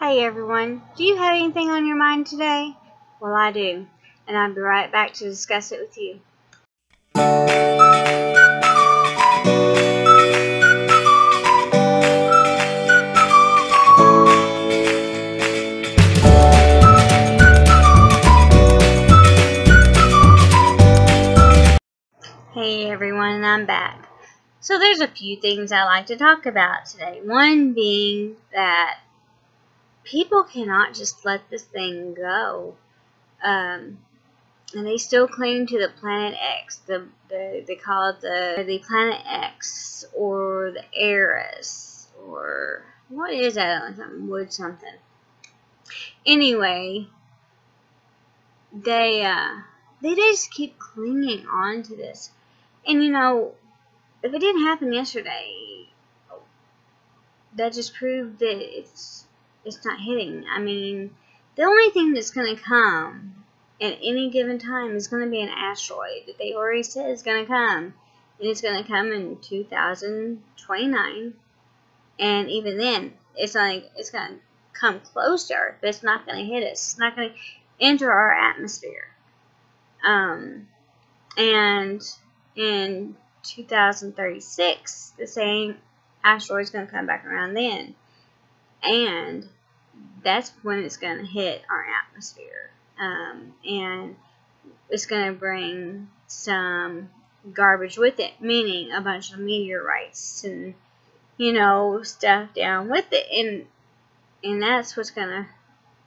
Hey everyone, do you have anything on your mind today? Well, I do, and I'll be right back to discuss it with you. Hey everyone, I'm back. So there's a few things I like to talk about today. One being that people cannot just let this thing go. And they still cling to the Planet X. They call it the Planet X or the Eris or what is that? Something wood something. Anyway, they just keep clinging on to this, and you know, if it didn't happen yesterday, that just proved that it's not hitting. I mean, the only thing that's going to come at any given time is going to be an asteroid that they already said is going to come. And it's going to come in 2029. And even then, it's going to come close to Earth, but it's not going to hit us. It's not going to enter our atmosphere. And in 2036, the same asteroid is going to come back around then. And that's when it's going to hit our atmosphere. And it's going to bring some garbage with it, meaning a bunch of meteorites and, you know, stuff down with it. And that's what's going to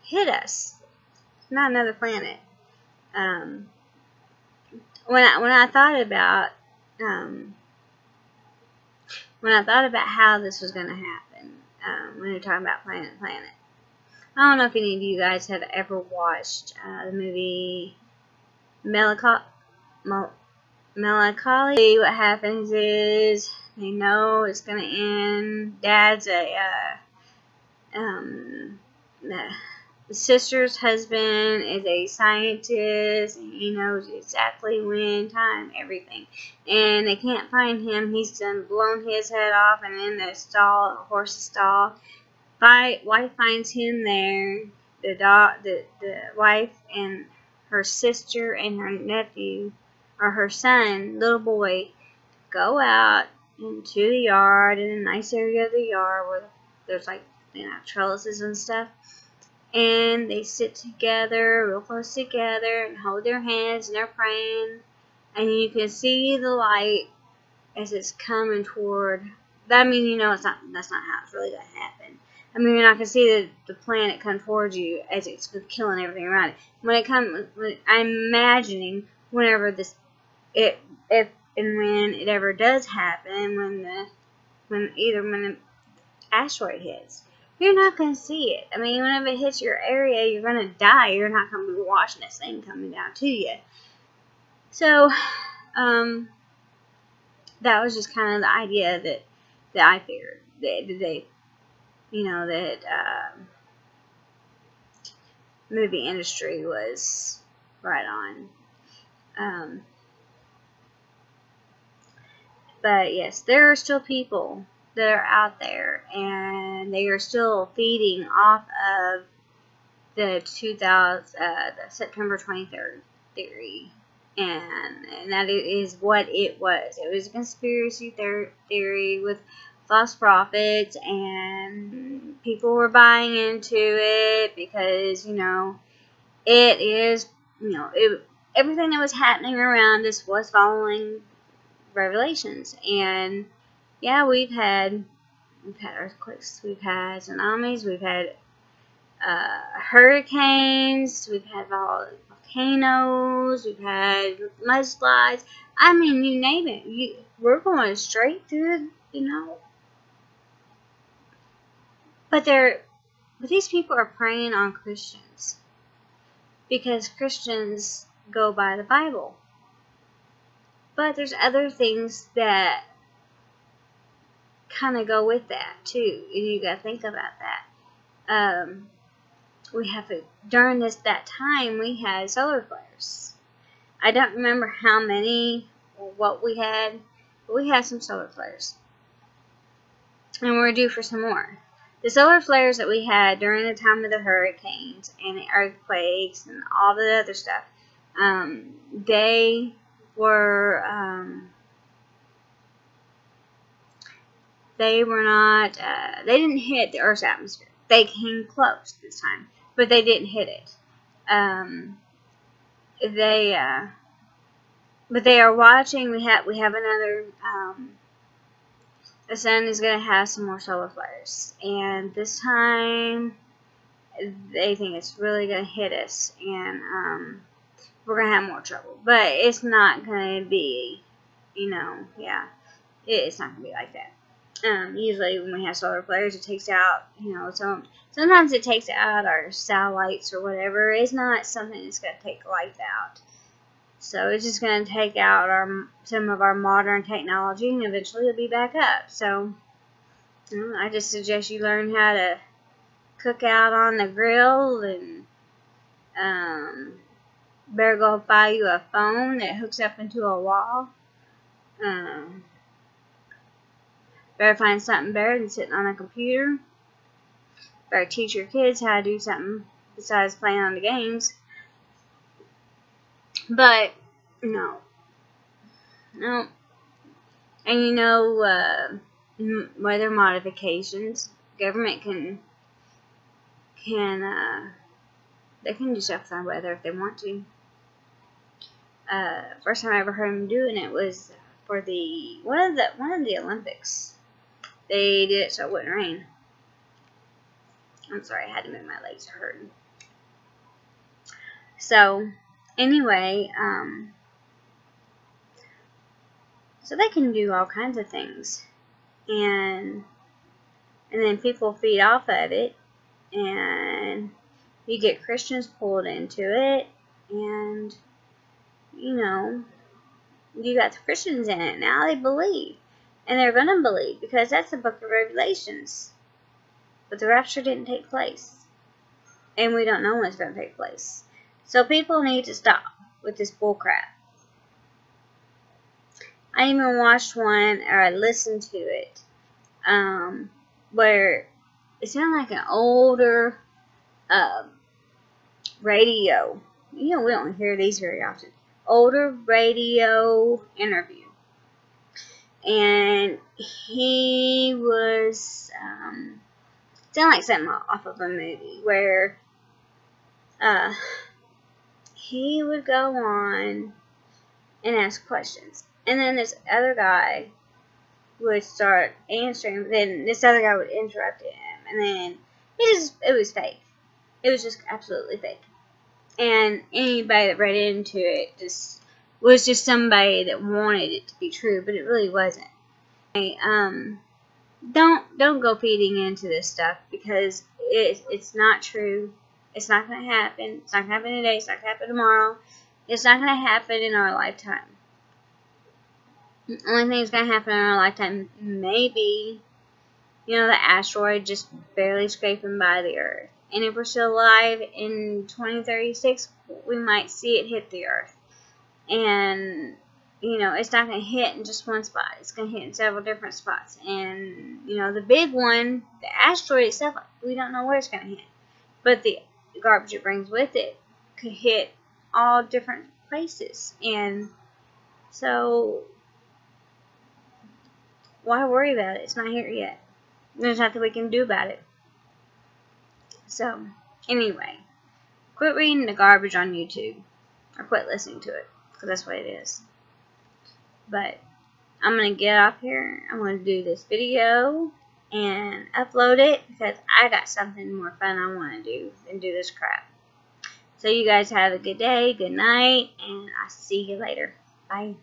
hit us. It's not another planet. When I thought about how this was going to happen, when we were talking about Planet, I don't know if any of you guys have ever watched the movie Melancholy. What happens is they know it's going to end. Dad's the sister's husband is a scientist, and he knows exactly when, time, everything. And they can't find him. He's done blown his head off and in the stall, a horse's stall. Wife finds him there. The wife and her sister and her nephew, or her son, little boy, go out into the yard, in a nice area of the yard where there's like, you know, trellises and stuff. And they sit together, real close together, and hold their hands, and they're praying. And you can see the light as it's coming toward. I mean, you know, that's not how it's really going to happen. I mean, you're not going to see the planet come towards you as it's killing everything around it. I'm imagining whenever if and when it ever does happen, when the asteroid hits, you're not going to see it. I mean, whenever it hits your area, you're going to die. You're not going to be watching this thing coming down to you. So, that was just kind of the idea that I figured that they, you know, that movie industry was right on. But yes, there are still people that are out there, and they are still feeding off of the September 23rd theory, and that is what it was. It was a conspiracy theory with false prophets, and people were buying into it because, you know, it is, you know, everything that was happening around us was following revelations. And yeah, we've had earthquakes, we've had tsunamis, we've had hurricanes, we've had volcanoes, we've had mudslides. I mean, you name it. We're going straight through, you know. But these people are preying on Christians because Christians go by the Bible. But there's other things that kind of go with that too, and you got to think about that. We have during that time we had solar flares. I don't remember how many or what we had, but we had some solar flares, and we're due for some more. the solar flares that we had during the time of the hurricanes and the earthquakes and all the other stuff, they were not, they didn't hit the Earth's atmosphere. They came close this time, but they didn't hit it. But they are watching. We have another. The sun is going to have some more solar flares, and this time they think it's really going to hit us, and we're going to have more trouble. But it's not going to be, yeah, it's not going to be like that. Usually when we have solar flares, it takes out, sometimes it takes out our satellites or whatever. It's not something that's going to take life out. So it's just going to take out some of our modern technology, and eventually it'll be back up. So I just suggest you learn how to cook out on the grill, and better go buy you a phone that hooks up into a wall. Better find something better than sitting on a computer. Better teach your kids how to do something besides playing on the games. But, no. And weather modifications. Government they can do stuff with our weather if they want to. First time I ever heard them doing it was for one of the Olympics. They did it so it wouldn't rain. I'm sorry, I had to move my legs, are hurting. So, anyway, so they can do all kinds of things, and then people feed off of it, and you get Christians pulled into it, and you got the Christians in it. Now they believe, and they're going to believe, because that's the book of Revelations. But the rapture didn't take place, and we don't know when it's going to take place. So people need to stop with this bullcrap. I even watched one, or I listened to it, where it sounded like an older radio. We don't hear these very often. Older radio interview. And he was, sounded like something off of a movie, where he would go on and ask questions. And then this other guy would start answering. Then this other guy would interrupt him. And then it was fake. It was just absolutely fake. And anybody that read into it was just somebody that wanted it to be true, but it really wasn't. Don't go feeding into this stuff, because it's not true. It's not going to happen. It's not going to happen today. It's not going to happen tomorrow. It's not going to happen in our lifetime. The only thing that's going to happen in our lifetime, maybe, the asteroid just barely scraping by the Earth. And if we're still alive in 2036, we might see it hit the Earth. And, it's not going to hit in just one spot. It's going to hit in several different spots. And, the big one, the asteroid itself, we don't know where it's going to hit. But the garbage it brings with it could hit all different places. And so, why worry about it? It's not here yet. There's nothing we can do about it. So, anyway, quit reading the garbage on YouTube, or quit listening to it, because that's what it is. But I'm going to get off here. I'm going to do this video and upload it, because I got something more fun I want to do than do this crap. So you guys have a good day, good night, and I'll see you later. Bye.